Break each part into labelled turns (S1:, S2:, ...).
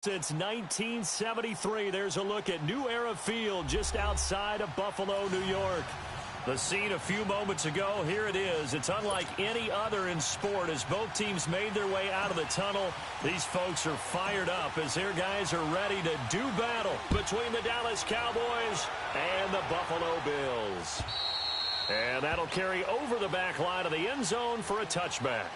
S1: Since 1973, there's a look at New Era Field just outside of Buffalo, New York. The scene a few moments ago, here it is. It's unlike any other in sport as both teams made their way out of the tunnel. These folks are fired up as their guys are ready to do battle between the Dallas Cowboys and the Buffalo Bills. And that'll carry over the back line of the end zone for a touchback.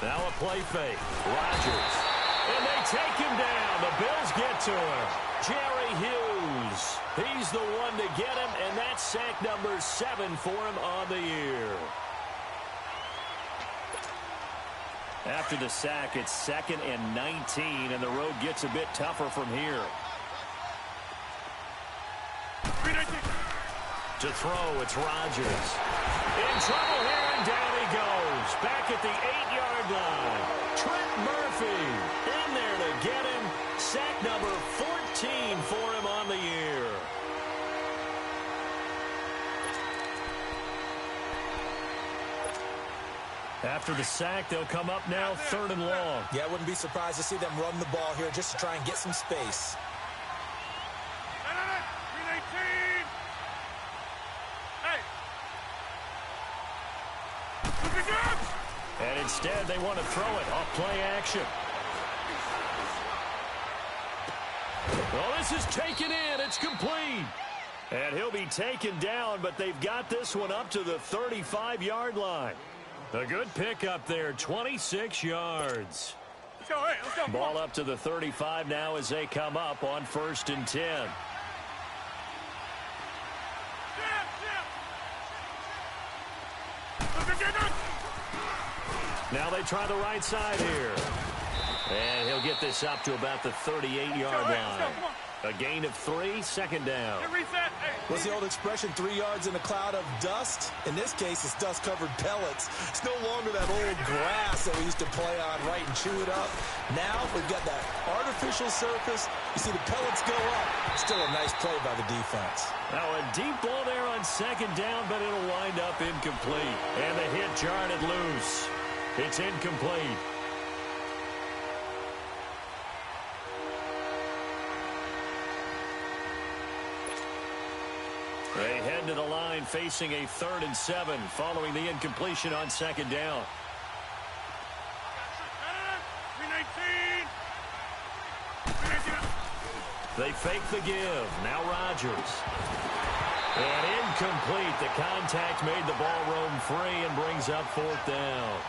S1: Now a play fake. Rodgers. And they take him down. The Bills get to him. Jerry Hughes. He's the one to get him, and that's sack number 7 for him on the year. After the sack, it's 2nd and 19, and the road gets a bit tougher from here. To throw, it's Rodgers. In trouble here, and down he goes. Back at the 8-yard line. Trent Murphy in there to get him. Sack number 14 for him on the year. After the sack, they'll come up now 3rd and long.
S2: Yeah, I wouldn't be surprised to see them run the ball here just to try and get some space.
S1: And instead, they want to throw it off play action. Well, this is taken in. It's complete. And he'll be taken down, but they've got this one up to the 35-yard line. A good pickup there, 26 yards.
S3: Let's go.
S1: Ball up to the 35 now as they come up on 1st and 10. Now they try the right side here. And he'll get this up to about the 38-yard line. A gain of 3, 2nd down.
S2: What's the old expression, 3 yards in a cloud of dust? In this case, it's dust-covered pellets. It's no longer that old grass that we used to play on, right, and chew it up. Now we've got that artificial surface. You see the pellets go up. Still a nice play by the defense.
S1: Now a deep ball there on 2nd down, but it'll wind up incomplete. And the hit jarred it loose. It's incomplete. They head to the line facing a 3rd and 7 following the incompletion on 2nd down. They fake the give. Now Rodgers. And incomplete. The contact made the ball roam free and brings up 4th down.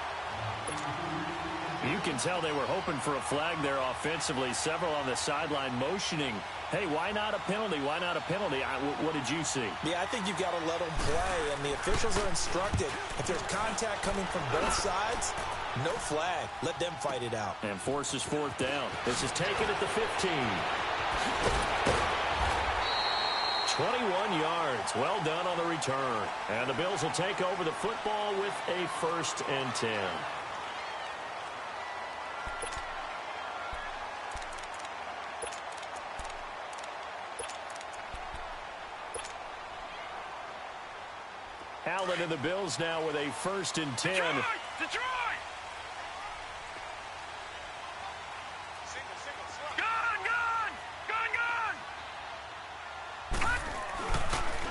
S1: You can tell they were hoping for a flag there offensively. Several on the sideline motioning, hey, why not a penalty? Why not a penalty? What did you see?
S2: Yeah, I think you've got to let them play, and the officials are instructed. If there's contact coming from both sides, no flag. Let them fight it out.
S1: And forces 4th down. This is taken at the 15. 21 yards. Well done on the return. And the Bills will take over the football with a 1st and 10. Allen and the Bills now with a 1st and 10.
S3: Detroit!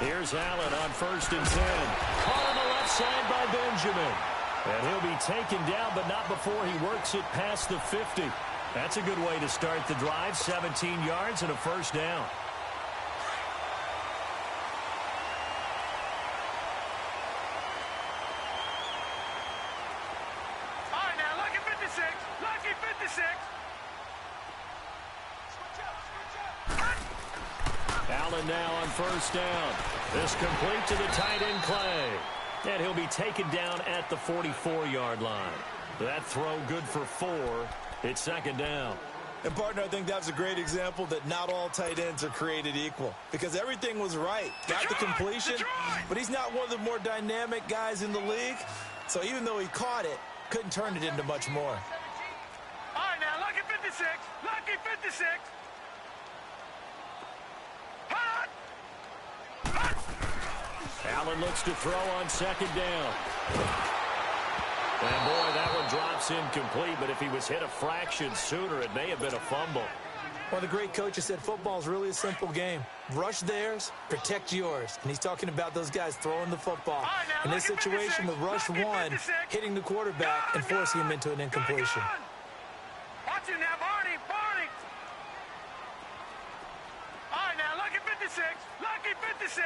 S1: Here's Allen on 1st and 10. Caught on the left side by Benjamin. And he'll be taken down, but not before he works it past the 50. That's a good way to start the drive. 17 yards and a 1st down.
S3: All right, now, lucky 56. Lucky 56.
S1: Allen now on 1st down. This complete to the tight end Clay. And he'll be taken down at the 44-yard line. That throw good for 4. It's second down.
S2: And, partner, I think that's a great example that not all tight ends are created equal. Because everything was right. Got the completion, but he's not one of the more dynamic guys in the league. So even though he caught it, couldn't turn it into much more.
S3: All right, now, lucky 56. Lucky 56. Hot. Hot.
S1: Allen looks to throw on second down. And, boy, that one drops incomplete, but if he was hit a fraction sooner, it may have been a fumble.
S2: One of the great coaches said football is really a simple game. Rush theirs, protect yours. And he's talking about those guys throwing the football. In this situation, the rush one, hitting the quarterback and forcing him into an incompletion.
S3: Watch it now, Barney. All right, now, lucky 56. Lucky 56.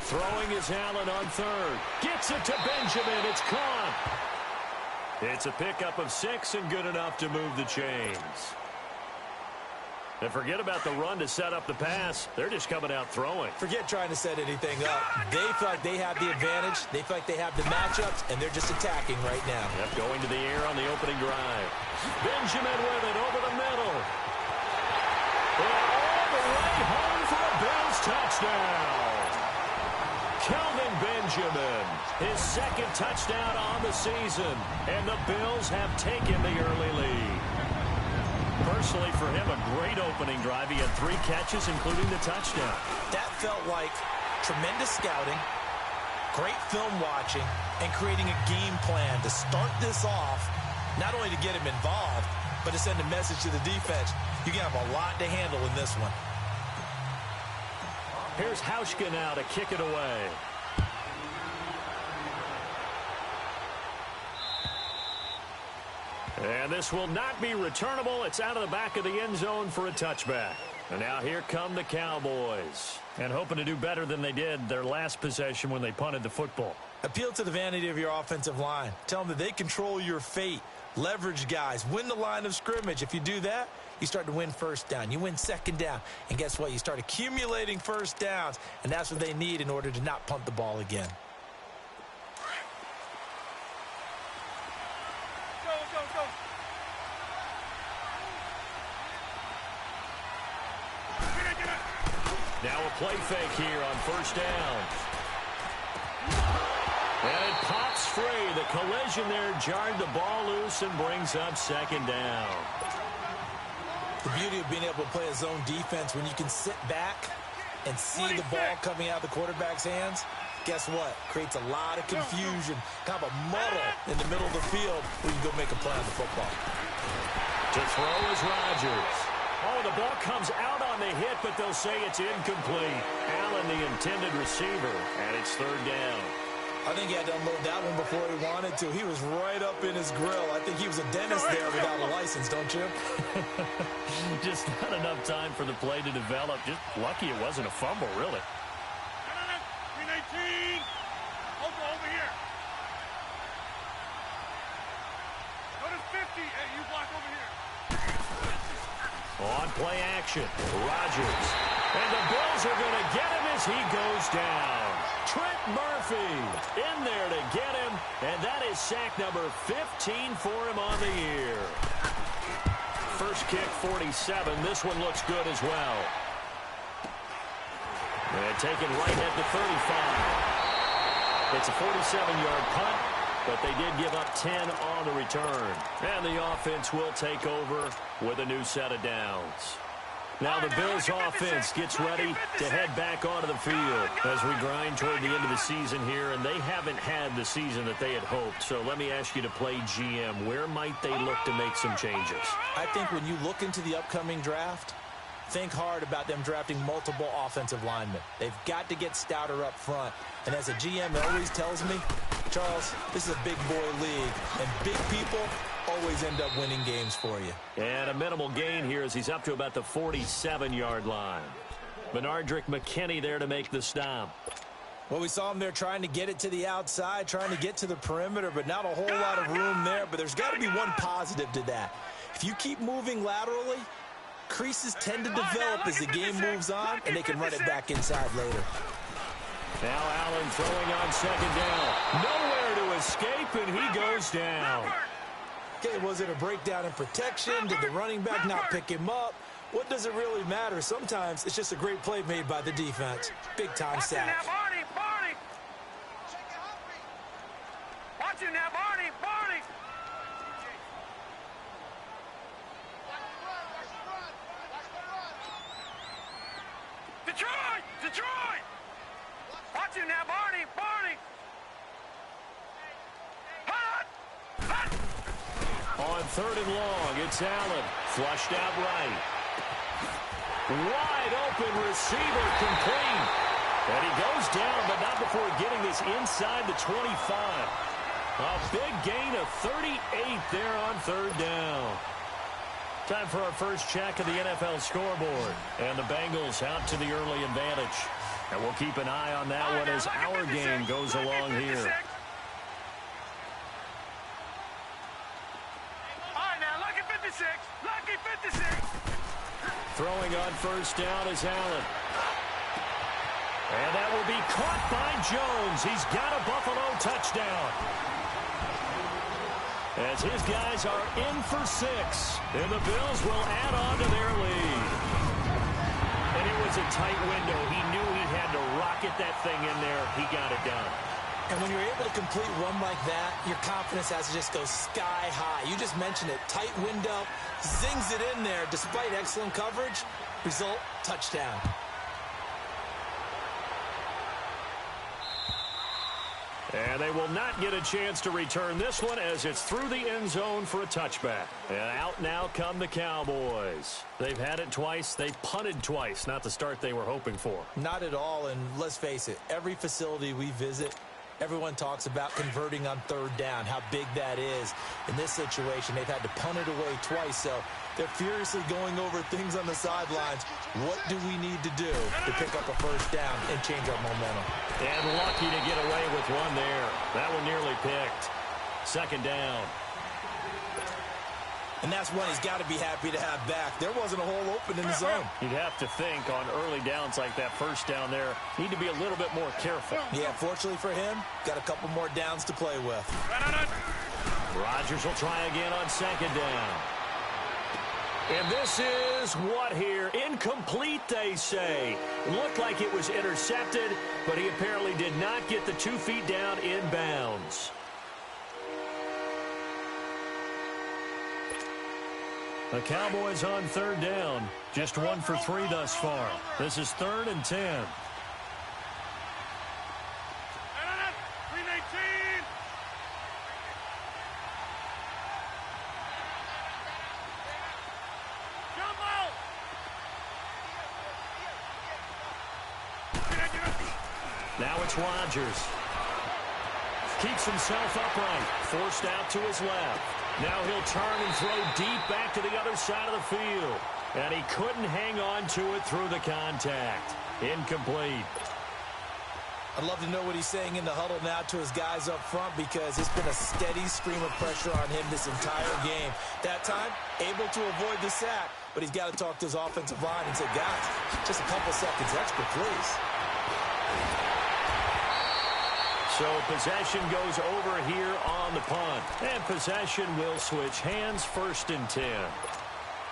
S1: Throwing is Allen on third. Gets it to Benjamin. It's caught. It's a pickup of 6 and good enough to move the chains. And forget about the run to set up the pass. They're just coming out throwing.
S2: Forget trying to set anything up. They feel like they have the advantage. They feel like they have the matchups, and they're just attacking right now.
S1: Yep, going to the air on the opening drive. Benjamin with it over the middle. And all the way home for a Bills touchdown. Kelvin Benjamin, his second touchdown on the season, and the Bills have taken the early lead. Personally, for him, a great opening drive. He had 3 catches, including the touchdown.
S2: That felt like tremendous scouting, great film watching, and creating a game plan to start this off, not only to get him involved, but to send a message to the defense. You can have a lot to handle in this one.
S1: Here's Hauschka now to kick it away. And this will not be returnable. It's out of the back of the end zone for a touchback. And now here come the Cowboys. And hoping to do better than they did their last possession when they punted the football.
S2: Appeal to the vanity of your offensive line. Tell them that they control your fate. Leverage guys. Win the line of scrimmage. If you do that, you start to win first down. You win second down. And guess what? You start accumulating first downs. And that's what they need in order to not punt the ball again.
S3: Go.
S1: Now a play fake here on first down. And it pops free. The collision there jarred the ball loose and brings up second down.
S2: The beauty of being able to play a zone defense when you can sit back and see the ball coming out of the quarterback's hands, guess what? Creates a lot of confusion, kind of a muddle in the middle of the field where you can go make a play on the football.
S1: To throw is Rodgers. Oh, the ball comes out on the hit, but they'll say it's incomplete. Allen, the intended receiver, and it's third down.
S2: I think he had to unload that one before he wanted to. He was right up in his grill. I think he was a dentist there without a license, don't you?
S1: Just not enough time for the play to develop. Just lucky it wasn't a fumble, really.
S3: 319. Over here. Go to 50. Hey, you block over here.
S1: On play action, Rodgers. And the Bills are going to get him as he goes down. Trent Murphy in there to get him, and that is sack number 15 for him on the year. First kick, 47. This one looks good as well. And taken right at the 35. It's a 47-yard punt, but they did give up 10 on the return. And the offense will take over with a new set of downs. Now the Bills offense gets ready to head back onto the field as we grind toward the end of the season here, and they haven't had the season that they had hoped. So let me ask you to play GM. Where might they look to make some changes?
S2: I think when you look into the upcoming draft, think hard about them drafting multiple offensive linemen. They've got to get stouter up front. And as a GM always tells me, Charles, this is a big boy league, and big people always end up winning games for you.
S1: And a minimal gain here as he's up to about the 47-yard line. Benardrick McKinney there to make the stop.
S2: Well, we saw him there trying to get it to the outside, trying to get to the perimeter, but not a whole lot of room there. But there's got to be one positive to that. If you keep moving laterally, Creases tend to develop as the game moves on, and they can run it back inside later.
S1: Now Allen throwing on second down. Nowhere to escape, and he goes down.
S2: Okay, was it a breakdown in protection? Did the running back not pick him up? What does it really matter? Sometimes it's just a great play made by the defense. Big-time sack.
S3: Watch it now, Barney. Detroit! Watch it now, Barney. Hut!
S1: On third and long, it's Allen. Flushed out right. Wide open receiver, complete. And he goes down, but not before getting this inside the 25. A big gain of 38 there on third down. Time for our first check of the NFL scoreboard. And the Bengals out to the early advantage. And we'll keep an eye on that one as our game goes along here.
S3: All right, now, lucky 56. Lucky 56.
S1: Throwing on first down is Allen. And that will be caught by Jones. He's got a Buffalo touchdown. As his guys are in for 6. And the Bills will add on to their lead. And it was a tight window. He knew he had to rocket that thing in there. He got it done.
S2: And when you're able to complete a run like that, your confidence has to just go sky high. You just mentioned it. Tight window, zings it in there despite excellent coverage. Result, touchdown.
S1: And they will not get a chance to return this one as it's through the end zone for a touchback. And out now come the Cowboys. They've had it twice. They've punted twice. Not the start they were hoping for.
S2: Not at all, and let's face it, every facility we visit, everyone talks about converting on third down, how big that is. In this situation, they've had to punt it away twice, so they're furiously going over things on the sidelines. What do we need to do to pick up a first down and change our momentum?
S1: And lucky to get away with one there. That one nearly picked. Second down.
S2: And that's one he's got to be happy to have back. There wasn't a hole open in the zone.
S1: You'd have to think on early downs like that first down there, need to be a little bit more careful.
S2: Yeah, fortunately for him, got a couple more downs to play with.
S1: Rodgers will try again on second down. And this is what here? Incomplete, they say. Looked like it was intercepted, but he apparently did not get the 2 feet down in bounds. The Cowboys on third down. Just 1 for 3 thus far. This is 3rd and 10. Now it's Rodgers. Keeps himself upright. Forced out to his left. Now he'll turn and throw deep back to the other side of the field. And he couldn't hang on to it through the contact. Incomplete.
S2: I'd love to know what he's saying in the huddle now to his guys up front, because it's been a steady stream of pressure on him this entire game. That time, able to avoid the sack, but he's got to talk to his offensive line and say, guys, just a couple seconds extra, please.
S1: So possession goes over here on the punt. And possession will switch hands, 1st and 10.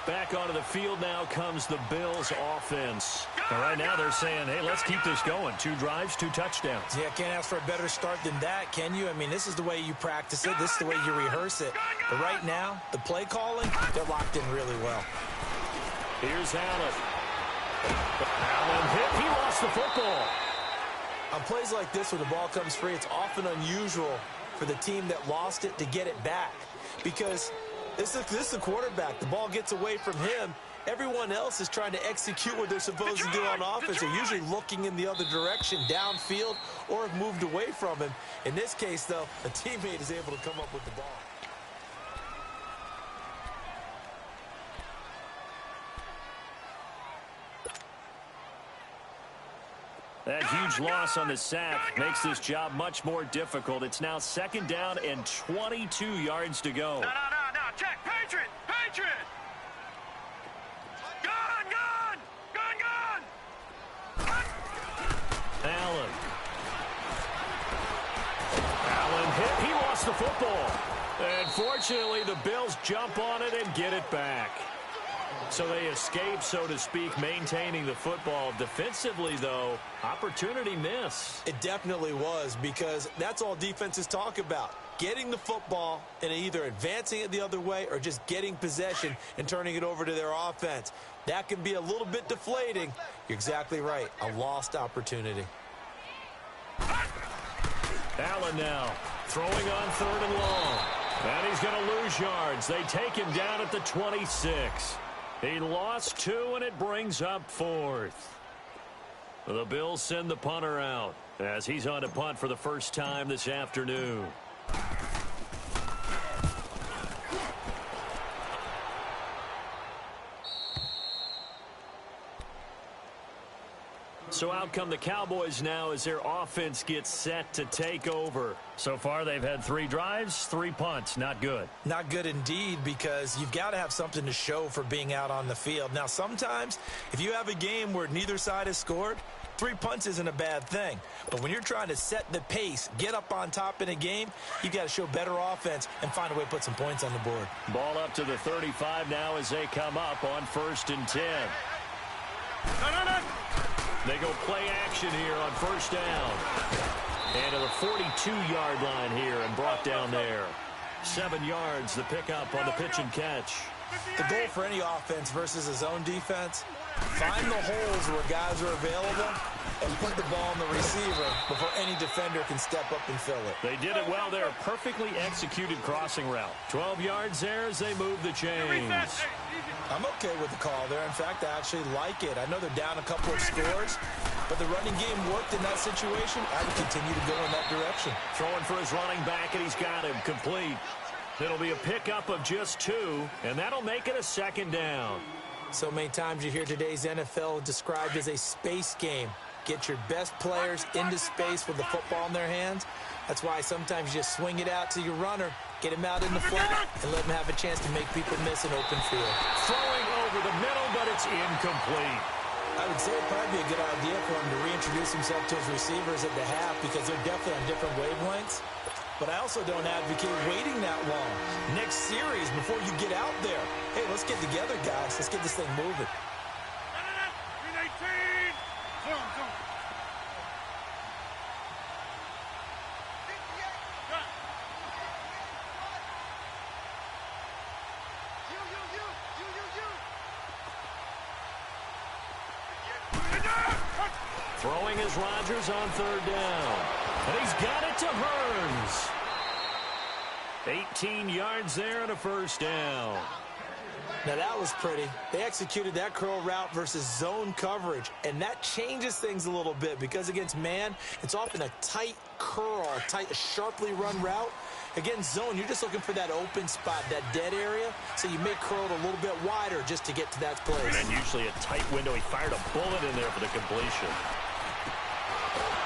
S1: Back onto the field now comes the Bills offense. And right now they're saying, hey, let's keep this going. 2 drives, 2 touchdowns.
S2: Yeah, can't ask for a better start than that, can you? I mean, this is the way you practice it. This is the way you rehearse it. But right now, the play calling, they're locked in really well.
S1: Here's Allen. Allen hit. He lost the football.
S2: On plays like this where the ball comes free, it's often unusual for the team that lost it to get it back, because this is the quarterback. The ball gets away from him. Everyone else is trying to execute what they're supposed to do on offense. They're usually looking in the other direction, downfield, or have moved away from him. In this case, though, a teammate is able to come up with the ball.
S1: That huge loss on the sack makes this job much more difficult. It's now 2nd down and 22 yards to go.
S3: No. Check. Patriot. Go.
S1: gets the football. And fortunately, the Bills jump on it and get it back. So they escape, so to speak, maintaining the football. Defensively, though, opportunity miss.
S2: It definitely was, because that's all defenses talk about. Getting the football and either advancing it the other way or just getting possession and turning it over to their offense. That can be a little bit deflating. You're exactly right. A lost opportunity.
S1: Allen now throwing on 3rd and long. And he's going to lose yards. They take him down at the 26. He lost 2, and it brings up 4th. The Bills send the punter out as he's on to punt for the first time this afternoon. So out come the Cowboys now as their offense gets set to take over. So far, they've had 3 drives, 3 punts. Not good.
S2: Not good indeed, because you've got to have something to show for being out on the field. Now, sometimes, if you have a game where neither side has scored, 3 punts isn't a bad thing. But when you're trying to set the pace, get up on top in a game, you've got to show better offense and find a way to put some points on the board.
S1: Ball up to the 35 now as they come up on 1st and 10. They go play action here on 1st down. And to the 42-yard line here and brought down there. 7 yards, the pickup on the pitch and catch.
S2: The goal for any offense versus a zone defense, find the holes where guys are available and put the ball on the receiver before any defender can step up and fill it.
S1: They did it well there. Perfectly executed crossing route. 12 yards there as they move the chains.
S2: I'm okay with the call there. In fact, I actually like it. I know they're down a couple of scores, but the running game worked in that situation. I would continue to go in that direction.
S1: Throwing for his running back, and he's got him complete. It'll be a pickup of just 2, and that'll make it a 2nd down.
S2: So many times you hear today's NFL described as a space game. Get your best players into space with the football in their hands. That's why sometimes you just swing it out to your runner, get him out in the flat, and let him have a chance to make people miss an open field.
S1: Throwing over the middle, but it's incomplete.
S2: I would say it'd probably be a good idea for him to reintroduce himself to his receivers at the half, because they're definitely on different wavelengths. But I also don't advocate waiting that long. Next series, before you get out there, hey, let's get together, guys. Let's get this thing moving.
S1: Throwing is Rodgers on 3rd down. And he's got it to Hearns. 18 yards there and a 1st down.
S2: Now that was pretty. They executed that curl route versus zone coverage, and that changes things a little bit, because against man, it's often a tight curl, a sharply run route. Against zone, you're just looking for that open spot, that dead area, so you may curl it a little bit wider just to get to that place.
S1: And usually a tight window. He fired a bullet in there for the completion.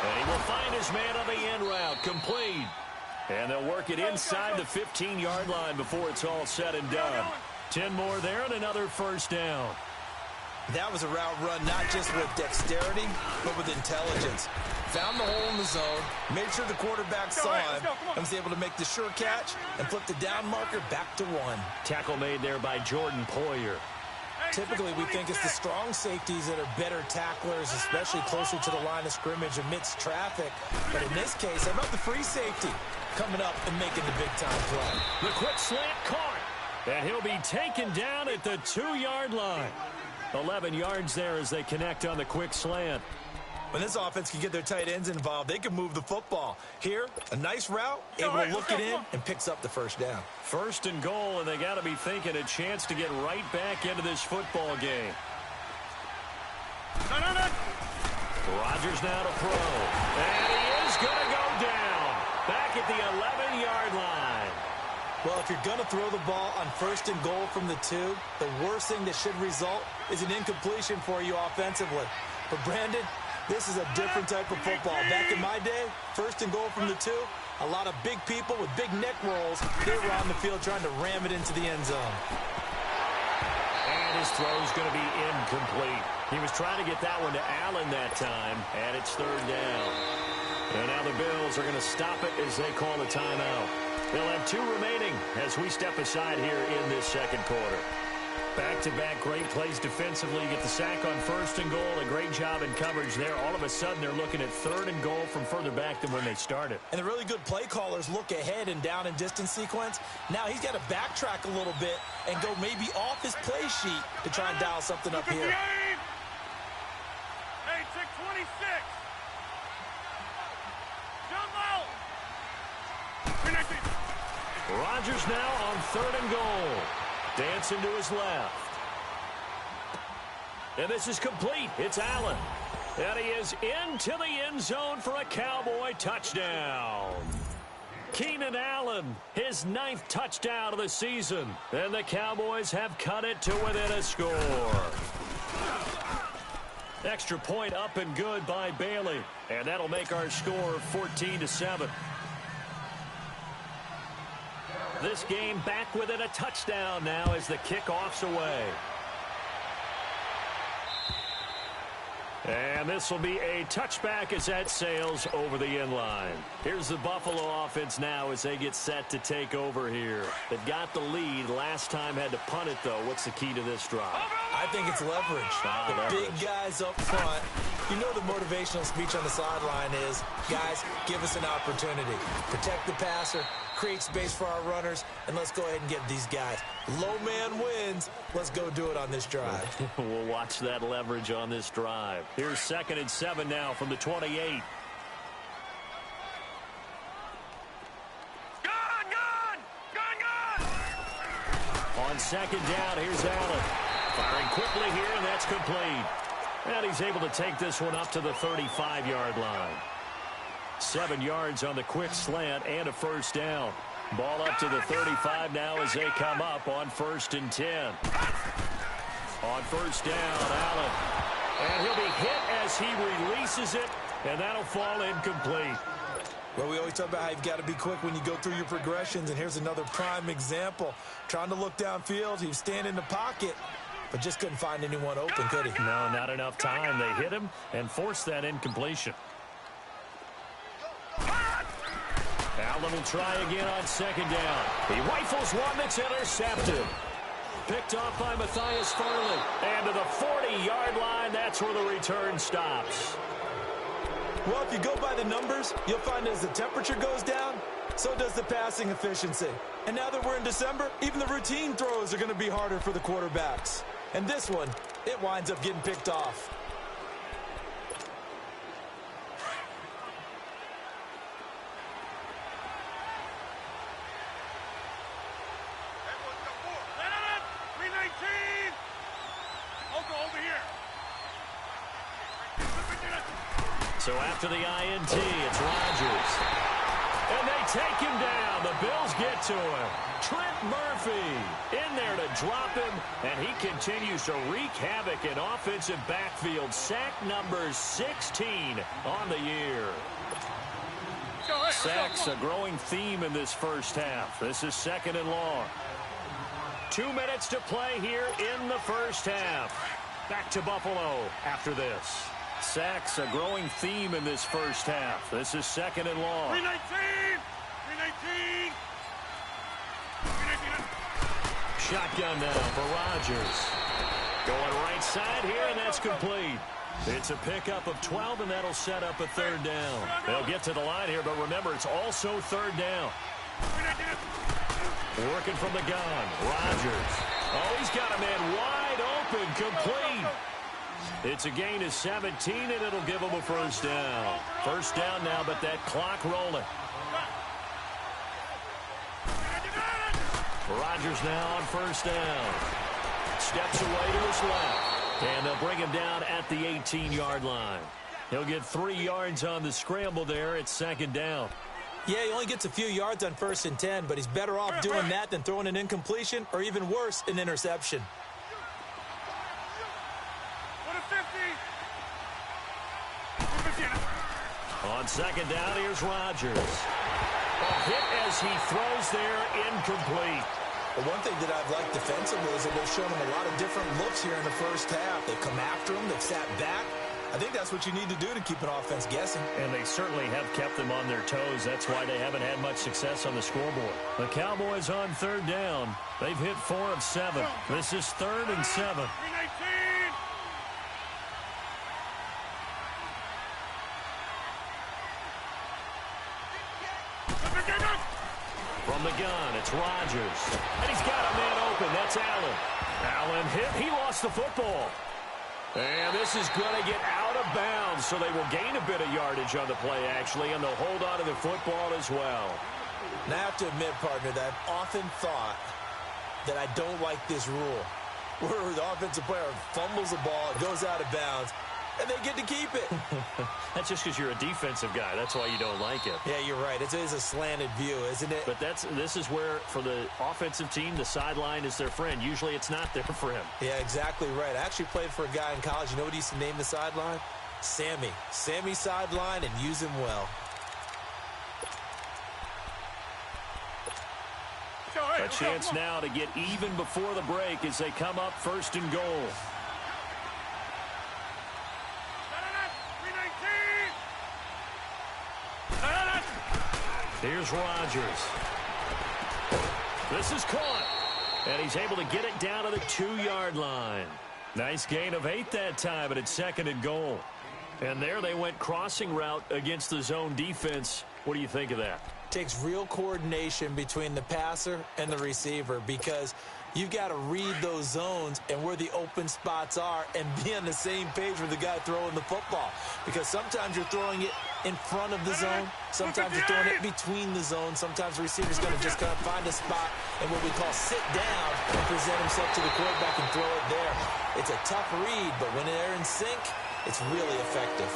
S1: And he will find his man on the end route, complete. And they'll work it inside the 15-yard line before it's all said and done. 10 more there and another 1st down.
S2: That was a route run not just with dexterity, but with intelligence. Found the hole in the zone, made sure the quarterback saw him, and was able to make the sure catch and flip the down marker back to 1.
S1: Tackle made there by Jordan Poyer.
S2: Typically, we think it's the strong safeties that are better tacklers, especially closer to the line of scrimmage amidst traffic. But in this case, how about the free safety coming up and making the big-time play?
S1: The quick slant caught, and he'll be taken down at the 2-yard line. 11 yards there as they connect on the quick slant.
S2: When this offense can get their tight ends involved, they can move the football. Here, a nice route, able to look it in, and picks up the 1st down.
S1: 1st and goal, and they got to be thinking a chance to get right back into this football game. Rodgers now to throw. And he is going to go down. Back at the 11-yard line.
S2: Well, if you're going to throw the ball on 1st and goal from the 2, the worst thing that should result is an incompletion for you offensively. But Brandon, this is a different type of football. Back in my day, 1st and goal from the 2, a lot of big people with big neck rolls. They were on the field trying to ram it into the end zone.
S1: And his throw's going to be incomplete. He was trying to get that one to Allen that time, and it's 3rd down. And now the Bills are going to stop it as they call a timeout. They'll have 2 remaining as we step aside here in this second quarter. Back-to-back great plays defensively. You get the sack on 1st and goal. A great job in coverage there. All of a sudden, they're looking at 3rd and goal from further back than when they started.
S2: And the really good play callers look ahead and down and distance sequence. Now he's got to backtrack a little bit and go maybe off his play sheet to try and dial something up here.
S3: 26. Jump out.
S1: Rodgers now on 3rd and goal. Dancing to his left. And this is complete. It's Allen. And he is into the end zone for a Cowboy touchdown. Keenan Allen, his 9th touchdown of the season. And the Cowboys have cut it to within a score. Extra point up and good by Bailey. And that'll make our score 14-7. This game back within a touchdown now as the kickoff's away. And this will be a touchback as that sails over the end line. Here's the Buffalo offense now as they get set to take over here. They've got the lead. Last time had to punt it, though. What's the key to this drive?
S2: I think it's leverage. The big guys up front. You know the motivational speech on the sideline is, guys, give us an opportunity. Protect the passer, create space for our runners, and let's go ahead and get these guys. Low man wins. Let's go do it on this drive.
S1: We'll watch that leverage on this drive. Here's 2nd and 7 now from the 28. On 2nd down, here's Allen. Firing quickly here, and that's complete. And he's able to take this one up to the 35-yard line. 7 yards on the quick slant and a 1st down. Ball up to the 35 now as they come up on 1st and 10. On 1st down, Allen. And he'll be hit as he releases it, and that'll fall incomplete.
S2: Well, we always talk about how you've got to be quick when you go through your progressions, and here's another prime example. Trying to look downfield, he was standing in the pocket, but just couldn't find anyone open, could he?
S1: No, not enough time. They hit him and forced that incompletion. Allen will try again on 2nd down. He rifles one that's intercepted. Picked off by Matthias Farley. And to the 40-yard line, that's where the return stops.
S2: Well, if you go by the numbers, you'll find as the temperature goes down, so does the passing efficiency. And now that we're in December, even the routine throws are going to be harder for the quarterbacks. And this one, it winds up getting picked off.
S1: So after the INT, it's Rodgers. And they take him down. The Bills get to him. Trent Murphy in there to drop him, and he continues to wreak havoc in offensive backfield. Sack number 16 on the year. Sacks a growing theme in this first half. This is 2nd and long. 2 minutes to play here in the first half. Back to Buffalo after this. Sacks a growing theme in this first half. This is 2nd and long.
S3: 319!
S1: Shotgun now for Rodgers. Going right side here, and that's complete. It's a pickup of 12, and that'll set up a 3rd down. They'll get to the line here, but remember, it's also 3rd down. Working from the gun, Rodgers. Oh, he's got a man wide open, complete. It's a gain of 17, and it'll give him a 1st down. 1st down now, but that clock rolling. Rodgers now on 1st down. Steps away to his left. And they'll bring him down at the 18-yard line. He'll get 3 yards on the scramble there at 2nd down.
S2: Yeah, he only gets a few yards on 1st and 10, but he's better off doing that than throwing an incompletion or even worse, an interception.
S1: On 2nd down, here's Rodgers. A hit as he throws there, incomplete.
S2: Well, one thing that I've liked defensively is that they've shown him a lot of different looks here in the first half. They've come after him. They've sat back. I think that's what you need to do to keep an offense guessing.
S1: And they certainly have kept them on their toes. That's why they haven't had much success on the scoreboard. The Cowboys on third down. They've hit 4 of 7. This is 3rd and 7. From the gun, it's Rodgers. And he's got a man open. That's Allen. Allen hit. He lost the football. And this is going to get out of bounds, so they will gain a bit of yardage on the play, actually, and they'll hold on to the football as well.
S2: Now, I have to admit, partner, that I've often thought that I don't like this rule, where the offensive player fumbles the ball, it goes out of bounds, and they get to keep it.
S1: That's just because you're a defensive guy. That's why you don't like it.
S2: Yeah, you're right. It is a slanted view, isn't it?
S1: But this is where, for the offensive team, the sideline is their friend. Usually it's not there for him.
S2: Yeah, exactly right. I actually played for a guy in college. You know what he used to name the sideline? Sammy. Sammy sideline, and use him well.
S1: A chance now to get even before the break as they come up 1st and goal. Here's Rodgers. This is caught. And he's able to get it down to the 2-yard line. Nice gain of 8 that time, but it's 2nd and goal. And there they went crossing route against the zone defense. What do you think of that?
S2: Takes real coordination between the passer and the receiver, because you've got to read those zones and where the open spots are and be on the same page with the guy throwing the football. Because sometimes you're throwing it in front of the zone. Sometimes you're throwing it between the zones. Sometimes the receiver's going to just kind of find a spot and what we call sit down and present himself to the quarterback and throw it there. It's a tough read, but when they're in sync, it's really effective.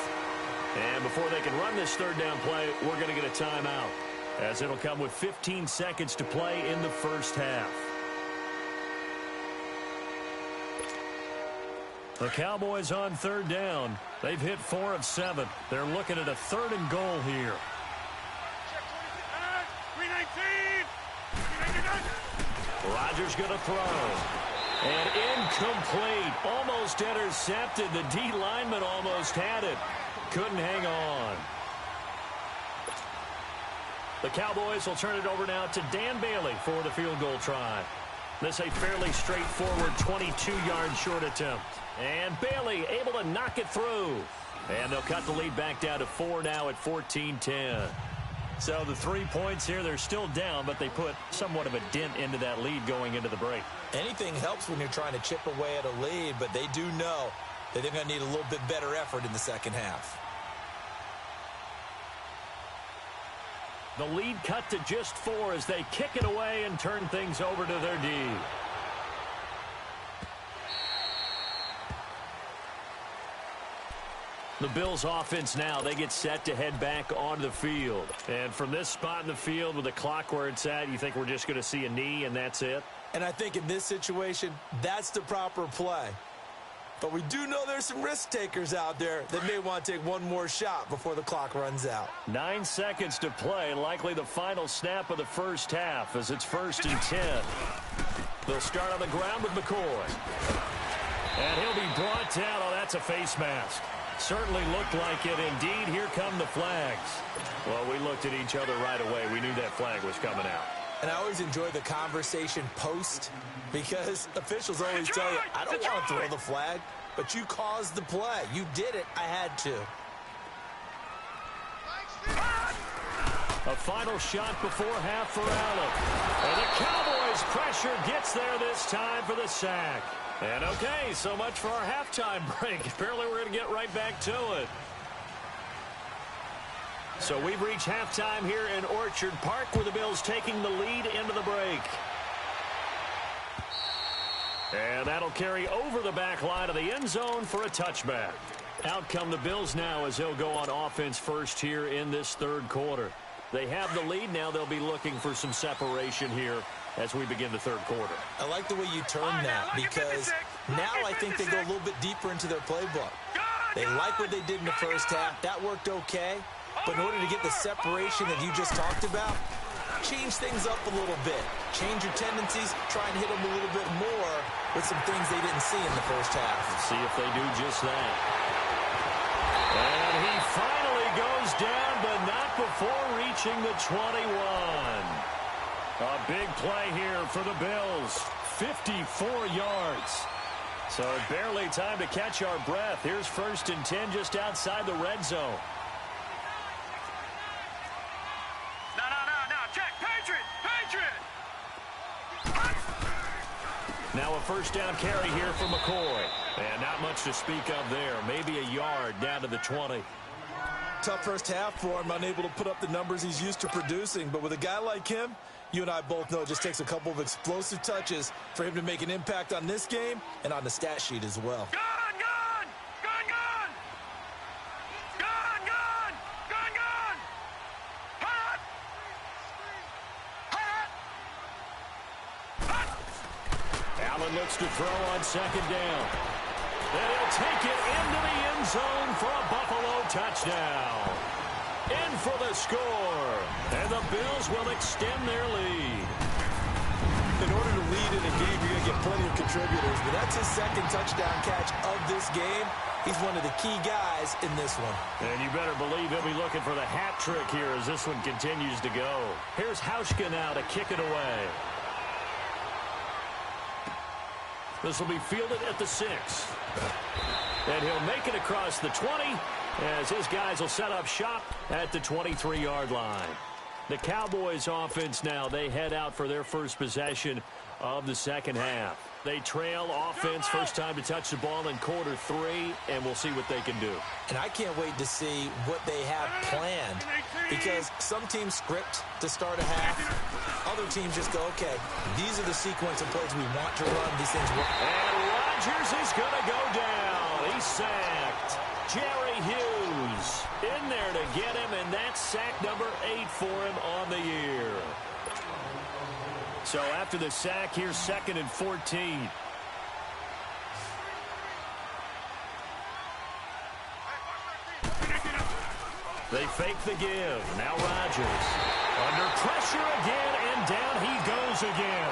S1: And before they can run this 3rd down play, we're going to get a timeout, as it'll come with 15 seconds to play in the first half. The Cowboys on 3rd down. They've hit 4 of 7. They're looking at a 3rd and goal here. Rodgers going to throw. And incomplete. Almost intercepted. The D lineman almost had it. Couldn't hang on. The Cowboys will turn it over now to Dan Bailey for the field goal try. This a fairly straightforward 22-yard short attempt. And Bailey able to knock it through. And they'll cut the lead back down to 4 now at 14-10. So the 3 points here, they're still down, but they put somewhat of a dent into that lead going into the break.
S2: Anything helps when you're trying to chip away at a lead, but they do know that they're going to need a little bit better effort in the second half.
S1: The lead cut to just 4 as they kick it away and turn things over to their D. The Bills offense now, they get set to head back onto the field. And from this spot in the field with the clock where it's at, you think we're just going to see a knee and that's it?
S2: And I think in this situation, that's the proper play. But we do know there's some risk takers out there that may want to take one more shot before the clock runs out.
S1: 9 seconds to play, likely the final snap of the first half as it's 1st and 10. They'll start on the ground with McCoy. And he'll be brought down. Oh, that's a face mask. Certainly looked like it. Indeed, here come the flags. Well, we looked at each other right away. We knew that flag was coming out.
S2: And I always enjoy the conversation post, because officials always tell you, I don't want to throw the flag, but you caused the play. You did it. I had to.
S1: A final shot before half for Allen. And the Cowboys' pressure gets there this time for the sack. And okay, so much for our halftime break. Apparently we're going to get right back to it. So we've reached halftime here in Orchard Park, where the Bills taking the lead into the break. And that'll carry over the back line of the end zone for a touchback. Out come the Bills now as they'll go on offense first here in this 3rd quarter. They have the lead now. They'll be looking for some separation here as we begin the 3rd quarter.
S2: I like the way you turn that, because now I think they go a little bit deeper into their playbook. They like what they did in the first half. That worked okay. But in order to get the separation that you just talked about, change things up a little bit. Change your tendencies. Try and hit them a little bit more with some things they didn't see in the first half.
S1: See if they do just that. he finally goes down, but not before reaching the 21. A big play here for the Bills. 54 yards. So barely time to catch our breath. Here's 1st and 10 just outside the red zone.
S3: No. Check. Patriot.
S1: Now a 1st down carry here for McCoy. And not much to speak of there. Maybe a yard down to the 20.
S2: Tough first half for him, unable to put up the numbers he's used to producing. But with a guy like him, you and I both know it just takes a couple of explosive touches for him to make an impact on this game and on the stat sheet as well.
S3: Gun!
S1: Allen looks to throw on 2nd down. And he'll take it into the end zone for a Buffalo touchdown. In for the score. And the Bills will extend their lead.
S2: In order to lead in a game, you're going to get plenty of contributors. But that's his 2nd touchdown catch of this game. He's one of the key guys in this one.
S1: And you better believe he'll be looking for the hat trick here as this one continues to go. Here's Hauschka now to kick it away. This will be fielded at the 6. And he'll make it across the 20 as his guys will set up shop at the 23-yard line. The Cowboys offense now, they head out for their first possession of the second half. They trail offense, first time to touch the ball in quarter 3, and we'll see what they can do.
S2: And I can't wait to see what they have planned, because some teams script to start a half. Other teams just go, okay, these are the sequence of plays we want to run. These things work.
S1: And Rodgers is going to go down. He's sacked. Jerry Hughes in there to get him, and that's sack number 8 for him on the year. So after the sack, here's 2nd and 14. They fake the give. Now Rodgers. Under pressure again, and down he goes again.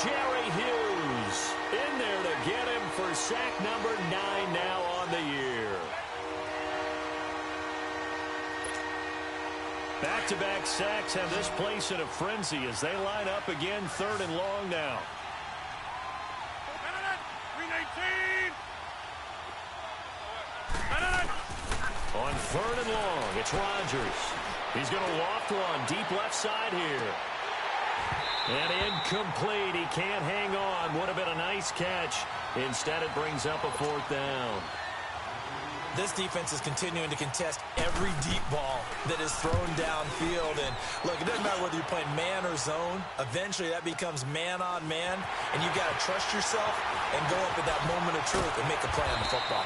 S1: Jerry Hughes in there to get him for sack number 9 now on the year. Back-to-back sacks have this place in a frenzy as they line up again 3rd and long now.
S3: 319.
S1: On 3rd and long, it's Rodgers. He's going to loft one deep left side here. And incomplete. He can't hang on. Would have been a nice catch. Instead, it brings up a 4th down.
S2: This defense is continuing to contest every deep ball that is thrown downfield. And, look, it doesn't matter whether you're playing man or zone. Eventually, that becomes man-on-man, and you've got to trust yourself and go up at that moment of truth and make a play on the football.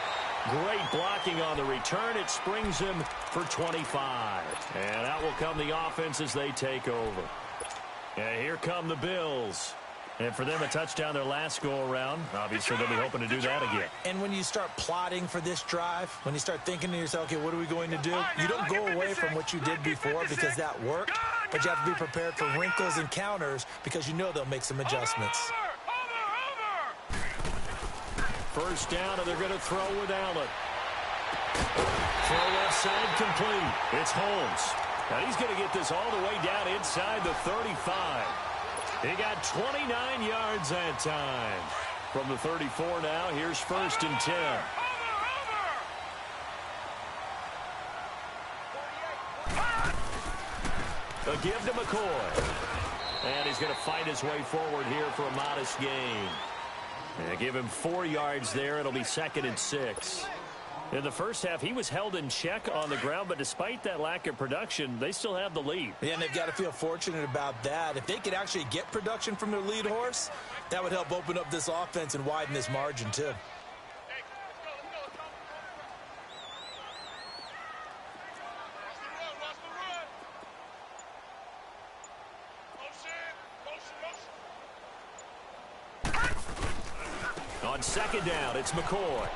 S1: Great blocking on the return. It springs him for 25. And out will come the offense as they take over. And here come the Bills. And for them, a touchdown their last go-around. Obviously, they'll be hoping to do that again.
S2: And when you start plotting for this drive, when you start thinking to yourself, okay, what are we going to do? You don't go away from what you did before because that worked, but you have to be prepared for wrinkles and counters because you know they'll make some adjustments.
S1: First down, and they're going to throw with Allen. Throw left side complete. It's Holmes. Now he's going to get this all the way down inside the 35. He got 29 yards that time. From the 34 now, here's 1st and 10. A give to McCoy. And he's going to fight his way forward here for a modest gain. And give him 4 yards there. It'll be 2nd and 6. In the first half, he was held in check on the ground, but despite that lack of production, they still have the lead.
S2: Yeah, and they've got to feel fortunate about that. If they could actually get production from their lead horse, that would help open up this offense and widen this margin, too.
S1: On 2nd down, it's McCoy.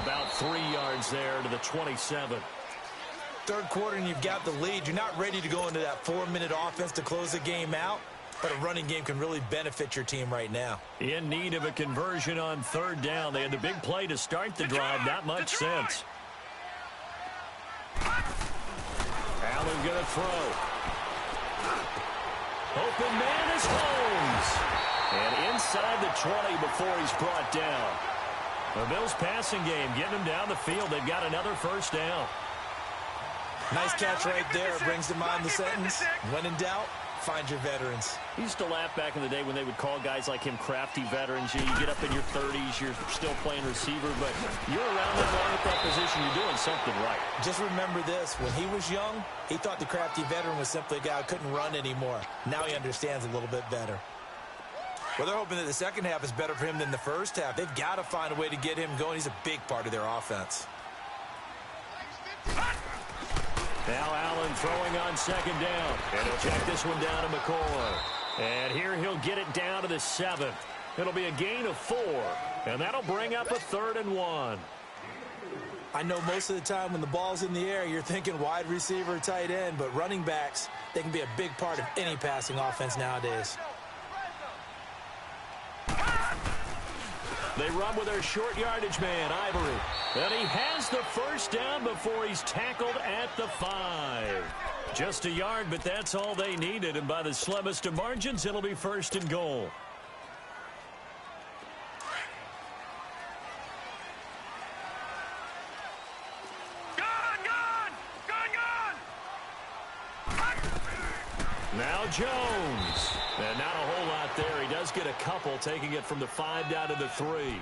S1: About 3 yards there to the 27.
S2: Third quarter and you've got the lead. You're not ready to go into that 4-minute offense to close the game out, but a running game can really benefit your team right now.
S1: In need of a conversion on 3rd down. They had the big play to start the drive. Not much sense. Allen going to throw. Open man is Holmes. And inside the 20 before he's brought down. The Bills passing game getting him down the field. They've got another first down.
S2: Nice catch right there. Brings to mind the sentence, when in doubt, find your veterans.
S1: He used to laugh back in the day when they would call guys like him crafty veterans. You get up in your 30s, you're still playing receiver, but you're around that long at that position, you're doing something right.
S2: Just remember this, when he was young, he thought the crafty veteran was simply a guy who couldn't run anymore. Now he understands a little bit better. Well, they're hoping that the second half is better for him than the first half. They've got to find a way to get him going. He's a big part of their offense.
S1: Now Allen throwing on second down. And he'll check this one down to McCoy. And here he'll get it down to the 7. It'll be a gain of 4. And that'll bring up a 3rd and 1.
S2: I know most of the time when the ball's in the air, you're thinking wide receiver, tight end. But running backs, they can be a big part of any passing offense nowadays.
S1: They run with their short yardage man, Ivory. And he has the first down before he's tackled at the 5. Just a yard, but that's all they needed. And by the slimmest of margins, it'll be 1st and goal. Now Jones. And not a whole lot there. He does get a couple, taking it from the 5 down to the 3.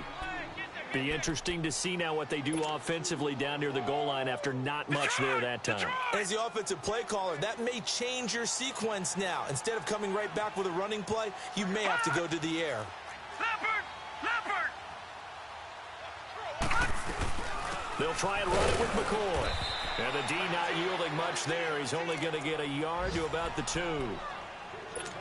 S1: Be interesting to see now what they do offensively down near the goal line after not much there that time.
S2: As the offensive play caller, that may change your sequence now. Instead of coming right back with a running play, you may have to go to the air.
S1: They'll try and run it with McCoy. And the D not yielding much there. He's only going to get a yard to about the 2.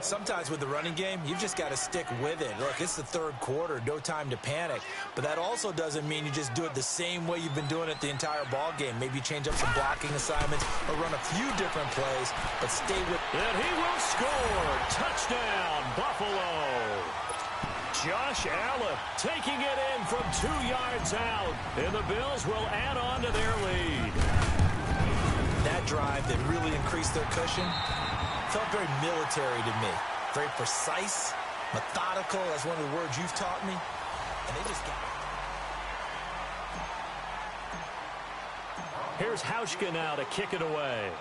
S2: Sometimes with the running game, you've just got to stick with it. Look, it's the 3rd quarter, no time to panic. But that also doesn't mean you just do it the same way you've been doing it the entire ball game. Maybe change up some blocking assignments or run a few different plays, but stay with.
S1: And he will score. Touchdown, Buffalo. Josh Allen taking it in from 2 yards out. And the Bills will add on to their lead.
S2: That drive that really increased their cushion felt very military to me. Very precise, methodical. That's one of the words you've taught me. And they just got it.
S1: Here's Hauschka now to kick it away.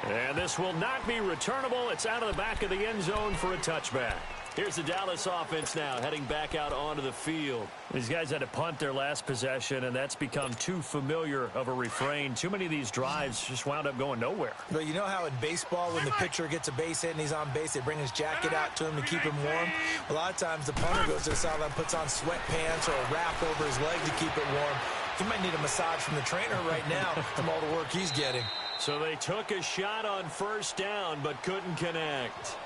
S1: And this will not be returnable. It's out of the back of the end zone for a touchback. Here's the Dallas offense now heading back out onto the field. These guys had to punt their last possession, and that's become too familiar of a refrain. Too many of these drives just wound up going nowhere.
S2: Well, you know how in baseball when the pitcher gets a base hit and he's on base, they bring his jacket out to him to keep him warm? A lot of times the punter goes to the sideline, puts on sweatpants or a wrap over his leg to keep it warm. He might need a massage from the trainer right now from all the work he's getting.
S1: So they took a shot on first down but couldn't connect.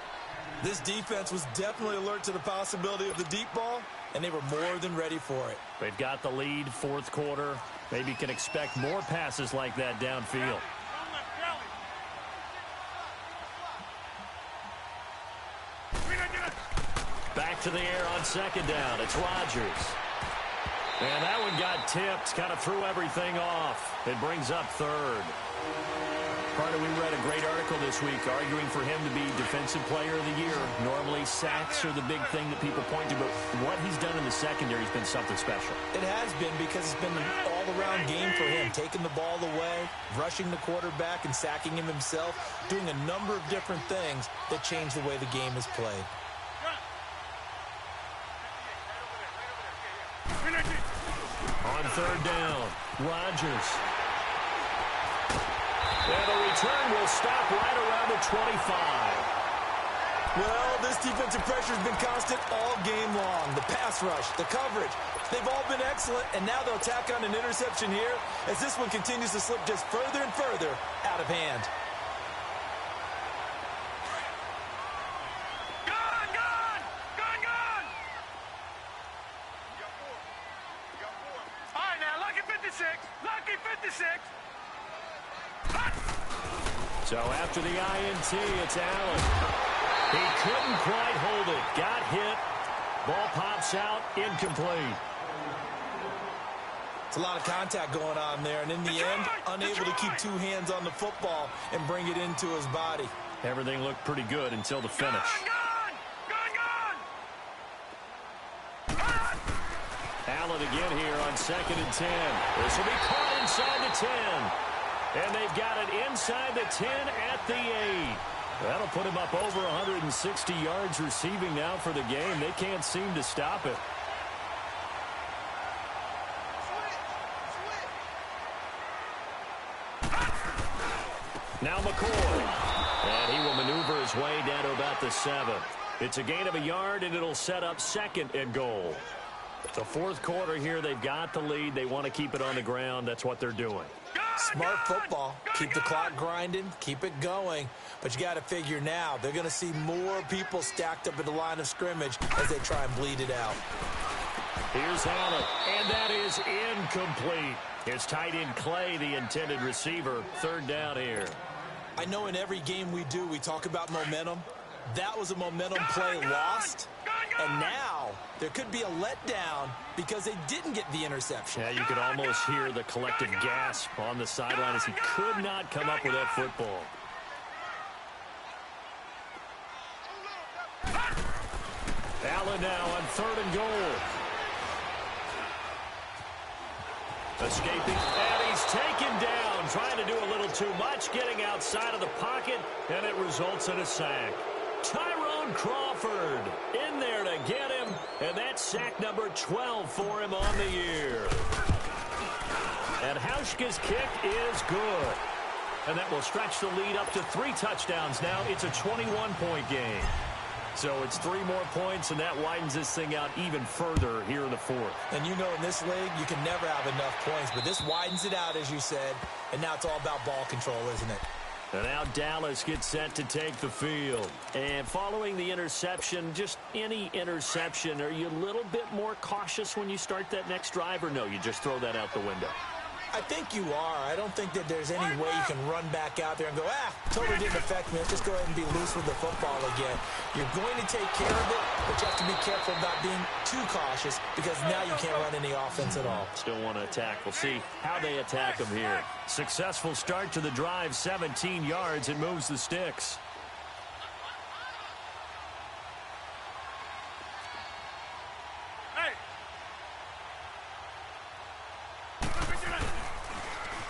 S2: This defense was definitely alert to the possibility of the deep ball, and they were more than ready for it.
S1: They've got the lead, 4th quarter. Maybe can expect more passes like that downfield. Back to the air on second down. It's Rodgers. And that one got tipped, kind of threw everything off. It brings up 3rd. Carter, we read a great article this week arguing for him to be Defensive Player of the Year. Normally, sacks are the big thing that people point to, but what he's done in the secondary has been something special.
S2: It has been because it's been an all-around game for him, taking the ball away, rushing the quarterback, and sacking him himself, doing a number of different things that change the way the game is played.
S1: On 3rd down, Rodgers. And the return will stop right around the 25.
S2: Well, this defensive pressure has been constant all game long. The pass rush, the coverage, they've all been excellent, and now they'll tack on an interception here as this one continues to slip just further and further out of hand.
S3: All right, now, lucky 56. Lucky 56.
S1: So after the INT, it's Allen. He couldn't quite hold it. Got hit. Ball pops out. Incomplete.
S2: It's a lot of contact going on there, and in the end, unable to keep two hands on the football and bring it into his body.
S1: Everything looked pretty good until the finish. Allen again here on 2nd and 10. This will be caught inside the 10. And they've got it inside the 10 at the 8. That'll put him up over 160 yards receiving now for the game. They can't seem to stop it. Now McCoy. And he will maneuver his way down to about the 7. It's a gain of a yard, and it'll set up 2nd and goal. The fourth quarter here, they've got the lead. They want to keep it on the ground. That's what they're doing.
S2: Smart football. Keep the clock grinding. Keep it going. But you got to figure now, they're going to see more people stacked up at the line of scrimmage as they try and bleed it out.
S1: Here's Allen, and that is incomplete. It's tight end Clay, the intended receiver. 3rd down here.
S2: I know in every game we do, we talk about momentum. That was a momentum play lost. And now there could be a letdown because they didn't get the interception.
S1: Yeah, you could almost hear the collective gasp on the sideline as he could not come up with that football. Allen now on 3rd and goal. Escaping, and he's taken down, trying to do a little too much, getting outside of the pocket, and it results in a sack. Tyrone Crawford in there to get him, and that's sack number 12 for him on the year. And Hauschka's kick is good. And that will stretch the lead up to 3 touchdowns now. It's a 21-point game. So it's 3 more points, and that widens this thing out even further here in the 4th.
S2: And you know in this league, you can never have enough points, but this widens it out, as you said, and now it's all about ball control, isn't it?
S1: And now Dallas gets set to take the field. And following the interception, just any interception, are you a little bit more cautious when you start that next drive, or no, you just throw that out the window?
S2: I think you are. I don't think that there's any way you can run back out there and go, totally didn't affect me. Let's just go ahead and be loose with the football again. You're going to take care of it, but you have to be careful about being too cautious because now you can't run any offense at all.
S1: Still want to attack. We'll see how they attack them here. Successful start to the drive, 17 yards. It moves the sticks.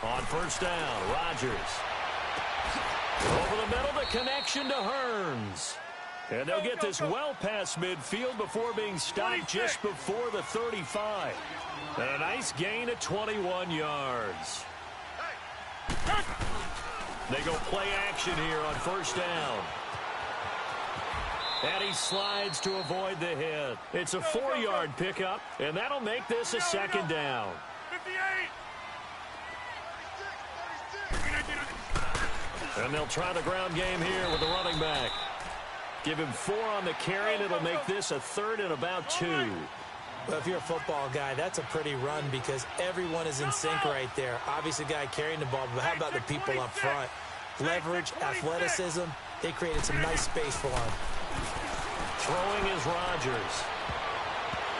S1: On 1st down, Rodgers. Over the middle, the connection to Hearns. And they'll get this well past midfield before being stopped just before the 35. And a nice gain of 21 yards. They go play action here on 1st down. And he slides to avoid the hit. It's a 4-yard pickup, and that'll make this a 2nd down.
S3: 58.
S1: And they'll try the ground game here with the running back. Give him 4 on the carry, and it'll make this a 3rd and about 2.
S2: Well, if you're a football guy, that's a pretty run because everyone is in sync right there. Obviously, the guy carrying the ball, but how about the people up front? Leverage, athleticism, they created some nice space for him.
S1: Throwing is Rodgers.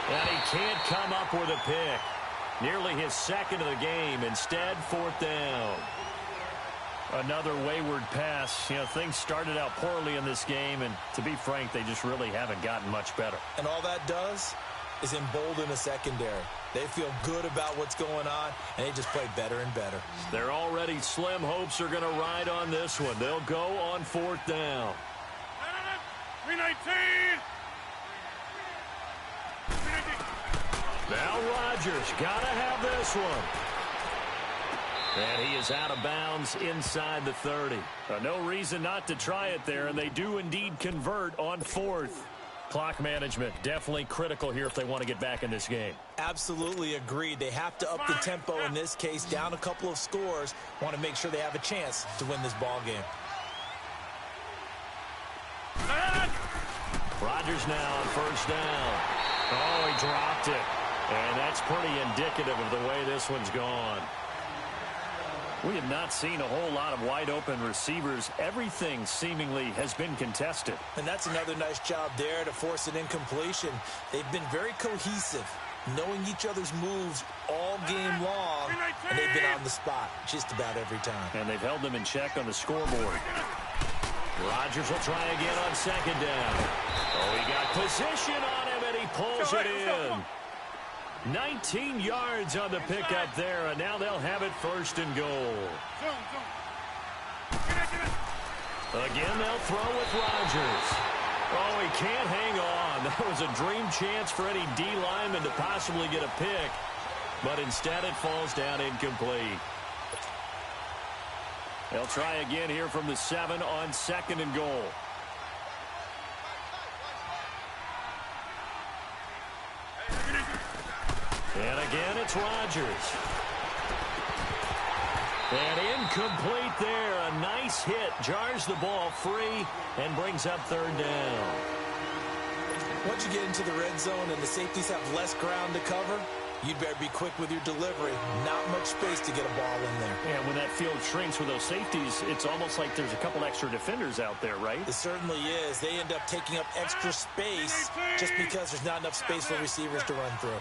S1: And he can't come up with a pick. Nearly his 2nd of the game. Instead, 4th down. Another wayward pass. You know, things started out poorly in this game, and to be frank, they just really haven't gotten much better.
S2: And all that does is embolden a secondary. They feel good about what's going on, and they just play better and better.
S1: Their already slim hopes are going to ride on this one. They'll go on 4th down.
S3: 319.
S1: Now Rodgers got to have this one. And he is out of bounds inside the 30. No reason not to try it there, and they do indeed convert on 4th. Clock management definitely critical here if they want to get back in this game.
S2: Absolutely agreed. They have to up the tempo in this case, down a couple of scores. Want to make sure they have a chance to win this ball game.
S1: Rodgers now on 1st down. Oh, he dropped it. And that's pretty indicative of the way this one's gone. We have not seen a whole lot of wide-open receivers. Everything seemingly has been contested.
S2: And that's another nice job there to force an incompletion. They've been very cohesive. knowing each other's moves all game long, and they've been on the spot just about every time.
S1: And they've held them in check on the scoreboard. Rodgers will try again on second down. Oh, he got position on him, and he pulls it in. 19 yards on the pickup there, and now they'll have it first and goal. Again, they'll throw with Rodgers. Oh, he can't hang on. That was a dream chance for any D lineman to possibly get a pick, but instead it falls down incomplete. They'll try again here from the 7 on second and goal. And again, it's Rodgers. And incomplete there. A nice hit. Jars the ball free and brings up third down.
S2: Once you get into the red zone and the safeties have less ground to cover, you'd better be quick with your delivery. Not much space to get a ball in there.
S1: And when that field shrinks with those safeties, it's almost like there's a couple extra defenders out there, right?
S2: It certainly is. They end up taking up extra space just because there's not enough space for receivers to run through.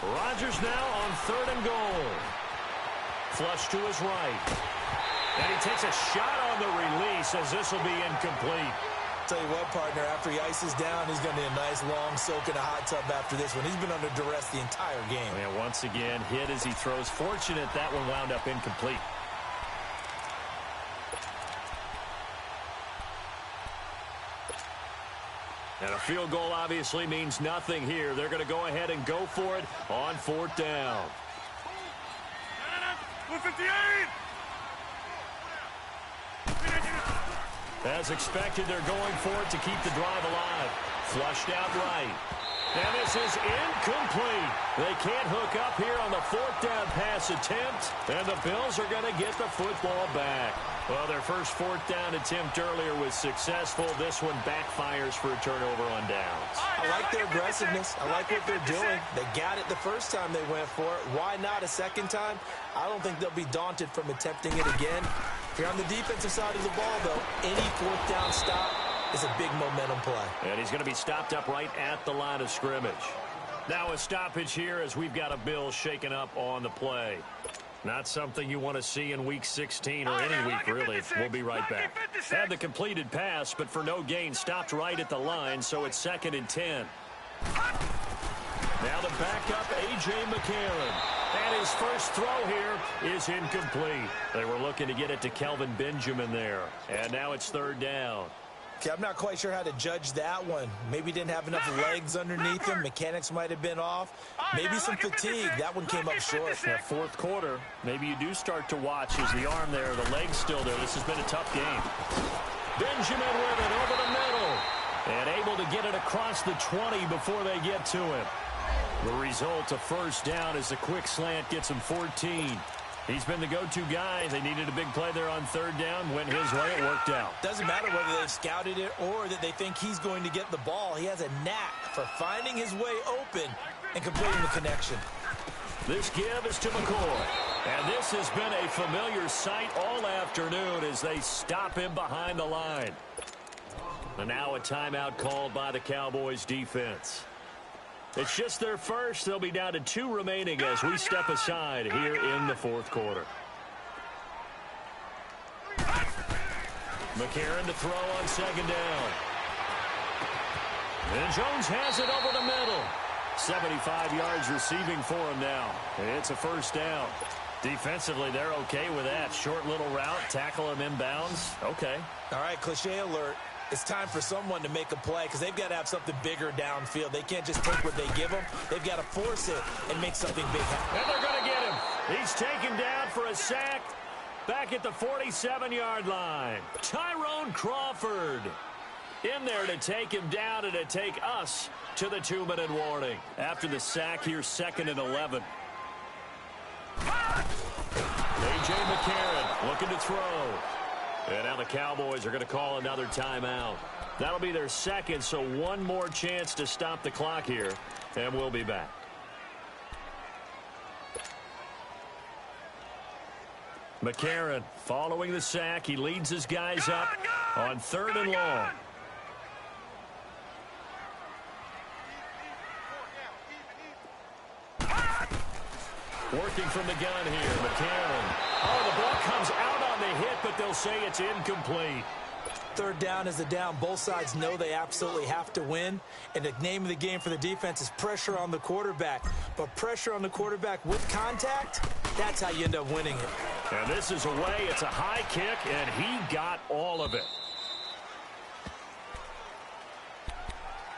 S1: Rodgers now on third and goal. Flush to his right. And he takes a shot on the release as this will be incomplete.
S2: Tell you what, partner, after he ices down, he's going to need a nice long soak in a hot tub after this one. He's been under duress the entire game.
S1: And once again, hit as he throws. Fortunate that one wound up incomplete. And a field goal obviously means nothing here. They're going to go ahead and go for it on fourth down.
S3: 158!
S1: As expected, they're going for it to keep the drive alive. Flushed out right. And this is incomplete. They can't hook up here on the fourth down pass attempt. And the Bills are going to get the football back. Well, their first fourth down attempt earlier was successful. This one backfires for a turnover on downs.
S2: I like their aggressiveness. I like what they're doing. They got it the first time they went for it. Why not a second time? I don't think they'll be daunted from attempting it again. If you're on the defensive side of the ball, though, any fourth down stop is a big momentum play.
S1: And he's going to be stopped up right at the line of scrimmage. Now a stoppage here as we've got a Bill shaken up on the play. Not something you want to see in Week 16 or any week, really. We'll be right back. Had the completed pass, but for no gain, stopped right at the line, so it's 2nd and 10. Now the backup, A.J. McCarron. And his first throw here is incomplete. They were looking to get it to Kelvin Benjamin there. And now it's third down.
S2: Okay, I'm not quite sure how to judge that one. Maybe didn't have enough legs underneath him. Mechanics might have been off. Maybe some fatigue. That one came up short.
S1: Yeah, fourth quarter, maybe you do start to watch as the arm there, the leg's still there. This has been a tough game. Benjamin with it over the middle. And able to get it across the 20 before they get to him. The result, a first down as a quick slant gets him 14. He's been the go-to guy. They needed a big play there on third down. Went his way. It worked out.
S2: Doesn't matter whether they've scouted it or that they think he's going to get the ball. He has a knack for finding his way open and completing the connection.
S1: This give is to McCoy. And this has been a familiar sight all afternoon as they stop him behind the line. And now a timeout called by the Cowboys defense. It's just their first. They'll be down to 2 remaining as we step aside here in the fourth quarter. McCarron to throw on second down. And Jones has it over the middle. 75 yards receiving for him now. And it's a first down. Defensively, they're okay with that. Short little route, tackle him inbounds. Okay.
S2: All right, cliche alert. It's time for someone to make a play because they've got to have something bigger downfield. They can't just take what they give them. They've got to force it and make something big happen.
S1: And they're going to get him. He's taken down for a sack back at the 47-yard line. Tyrone Crawford in there to take him down and to take us to the 2-minute warning. After the sack, here's 2nd and 11. A.J. McCarron looking to throw. And now the Cowboys are going to call another timeout. That'll be their second, so one more chance to stop the clock here, and we'll be back. McCarron following the sack. He leads his guys up on 3rd and long. Working from the gun here, McCarron. Oh, the ball comes out on the hit, but they'll say it's incomplete.
S2: 3rd down is the down. Both sides know they absolutely have to win. And the name of the game for the defense is pressure on the quarterback. But pressure on the quarterback with contact, that's how you end up winning it.
S1: And this is away. It's a high kick, and he got all of it.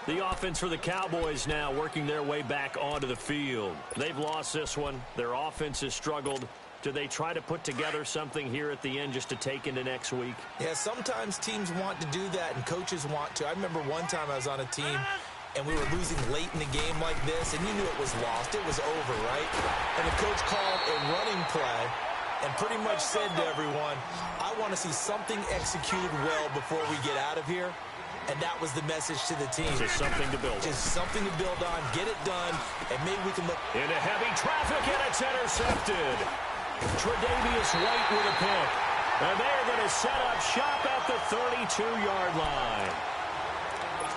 S1: The offense for the Cowboys now working their way back onto the field. They've lost this one. Their offense has struggled. Do they try to put together something here at the end just to take into next week?
S2: Yeah, sometimes teams want to do that and coaches want to. I remember one time I was on a team and we were losing late in the game like this, and you knew it was lost. It was over, right? And the coach called a running play and pretty much said to everyone, I want to see something executed well before we get out of here. And that was the message to the team.
S1: Just something to build on.
S2: Just something to build on, get it done, and maybe we can look.
S1: Into heavy traffic, and it's intercepted. Tre'Davious White with a pick. And they're going to set up shop at the 32-yard line.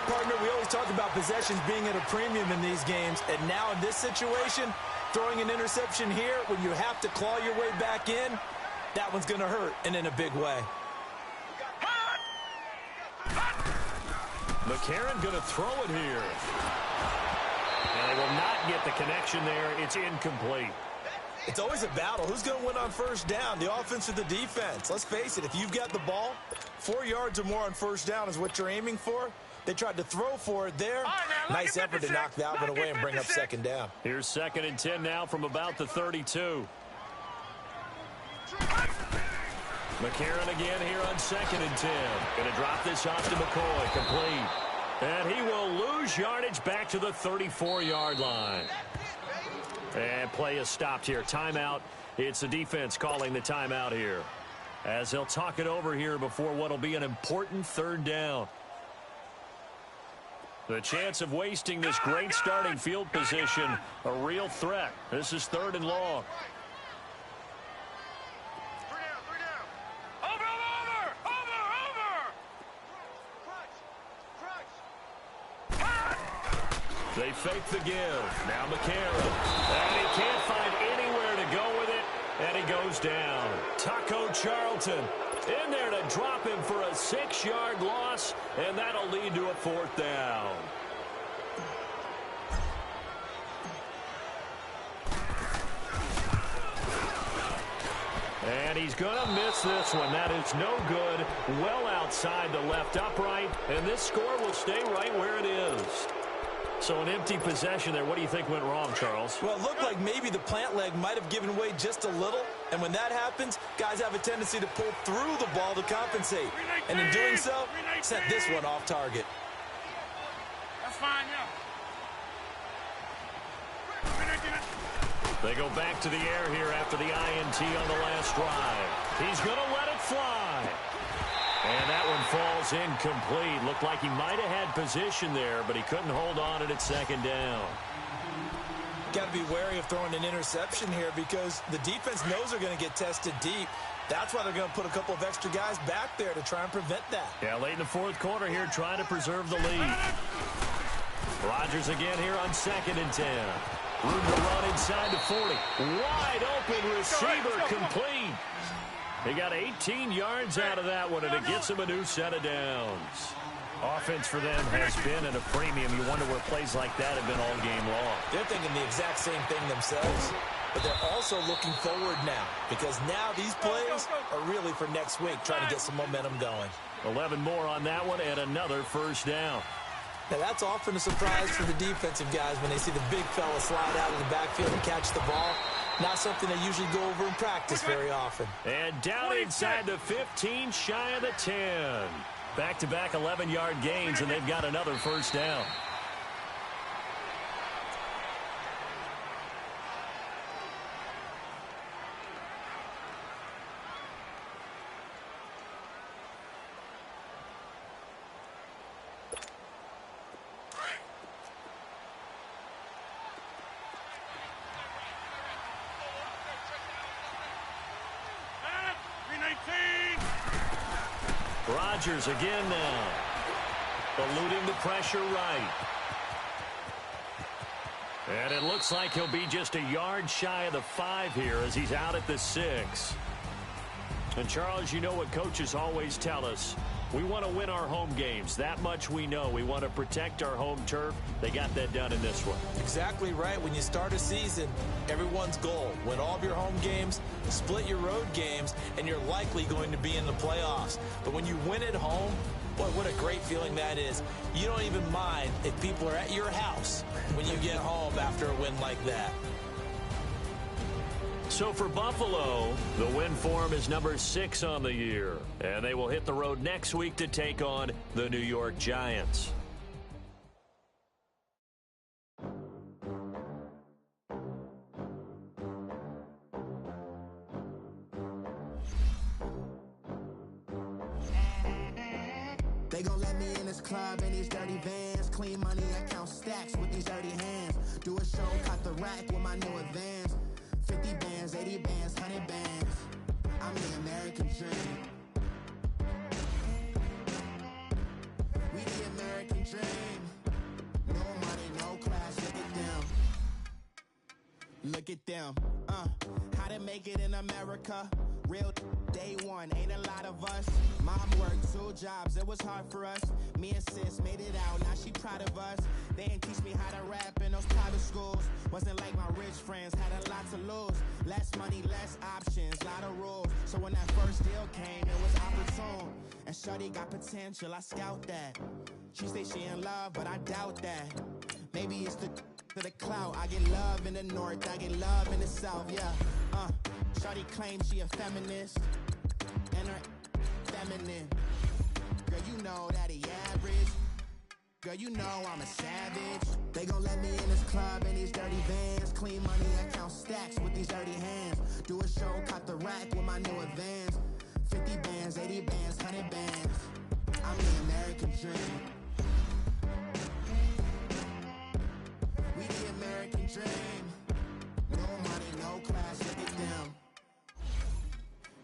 S2: Partner, we always talk about possessions being at a premium in these games. And now in this situation, throwing an interception here when you have to claw your way back in, that one's going to hurt, and in a big way.
S1: McCarron going to throw it here. And they will not get the connection there. It's incomplete.
S2: It's always a battle. Who's going to win on 1st down, the offense or the defense? Let's face it, if you've got the ball, 4 yards or more on 1st down is what you're aiming for. They tried to throw for it there. Nice effort to knock that one away and bring up 2nd down.
S1: Here's 2nd and 10 now from about the 32. McCarron again here on 2nd and 10. Going to drop this off to McCoy. Complete. And he will lose yardage back to the 34-yard line. And play is stopped here. Timeout. It's the defense calling the timeout here, as they'll talk it over here before what will be an important 3rd down. The chance of wasting this great starting field position, a real threat. This is 3rd and long. They fake the give. Now McCarron. And he can't find anywhere to go with it. And he goes down. Taco Charlton in there to drop him for a 6-yard loss. And that'll lead to a 4th down. And he's going to miss this one. That is no good. Well outside the left upright. And this score will stay right where it is. So an empty possession there. What do you think went wrong, Charles?
S2: Well, it looked like maybe the plant leg might have given way just a little. And when that happens, guys have a tendency to pull through the ball to compensate. And in doing so, sent this one off target.
S3: That's fine, yeah.
S1: They go back to the air here after the INT on the last drive. He's going to let it fly. And that one falls incomplete. Looked like he might have had position there, but he couldn't hold on it at 2nd down.
S2: Got to be wary of throwing an interception here because the defense knows they're going to get tested deep. That's why they're going to put a couple of extra guys back there to try and prevent that.
S1: Yeah, late in the 4th quarter here, trying to preserve the lead. Rodgers again here on 2nd and 10. Room to run inside the 40. Wide open receiver, complete. He got 18 yards out of that one, and it gets him a new set of downs. Offense for them has been at a premium. You wonder where plays like that have been all game long.
S2: They're thinking the exact same thing themselves, but they're also looking forward now because now these plays are really for next week, trying to get some momentum going.
S1: 11 more on that one and another 1st down.
S2: Now, that's often a surprise for the defensive guys when they see the big fella slide out of the backfield and catch the ball. Not something they usually go over in practice very often.
S1: And down inside the 15, shy of the 10. Back-to-back 11-yard gains, and they've got another 1st down. Rodgers again now. Eluding the pressure right. And it looks like he'll be just a yard shy of the 5 here as he's out at the 6. And, Charles, you know what coaches always tell us. We want to win our home games. That much we know. We want to protect our home turf. They got that done in this one.
S2: Exactly right. When you start a season, everyone's goal: win all of your home games, split your road games, and you're likely going to be in the playoffs. But when you win at home, boy, what a great feeling that is. You don't even mind if people are at your house when you get home after a win like that.
S1: So for Buffalo, the win form is number 6 on the year. And they will hit the road next week to take on the New York Giants.
S4: They gon' let me in this club in these dirty vans. Clean money, I count stacks with these dirty hands. Do a show, cut the rack with my new advance. 50 bands, 80 bands, 100 bands. I'm the American dream. We the American dream. No money, no class, look at them. Look at them. How to make it in America. Real day one, ain't a lot of us. Mom worked 2 jobs, it was hard for us. Me and sis made it out, now she proud of us. They didn't teach me how to rap in those private schools. Wasn't like my rich friends, had a lot to lose. Less money, less options, lot of rules. So when that first deal came, it was opportune. And shorty got potential, I scout that. She say she in love, but I doubt that. Maybe it's the clout. I get love in the north, I get love in the south, yeah. Shorty claims she a feminist, and her feminine. Girl, you know that he average. Girl, you know I'm a savage. They gon' let me in this club in these dirty vans. Clean money, I count stacks with these dirty hands. Do a show, cut the rack with my new advance. 50 bands, 80 bands, 100 bands. I'm the American dream. We the American dream. No money, no class, look at them.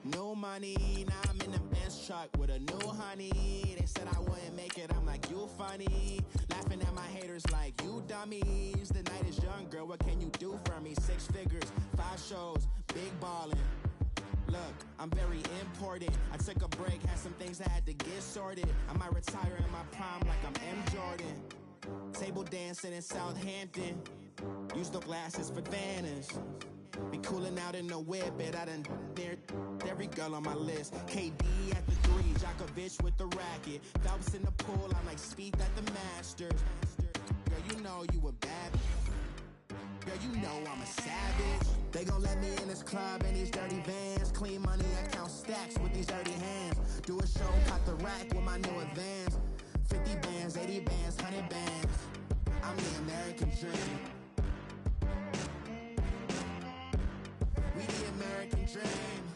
S4: No money, now I'm in the Benz truck with a new honey. They said I wouldn't make it, I'm like, you funny. Laughing at my haters like, you dummies. The night is young, girl, what can you do for me? 6 figures, 5 shows, big ballin'. Look, I'm very important. I took a break, had some things I had to get sorted. I might retire in my prime like I'm M. Jordan. Table dancing in Southampton. Use the glasses for Vannas. Be cooling out in the whip, but I done dared every girl on my list. KD at the 3, Djokovic with the racket. Phelps in the pool, I'm like Speed at the Masters. Girl, you know you a bad. Girl, you know I'm a savage. They gon' let me in this club in these dirty vans. Clean money, I count stacks with these dirty hands. Do a show, cut the rack with my new advance. 50 bands, 80 bands, 100 bands. I'm the American dream. We the American dream.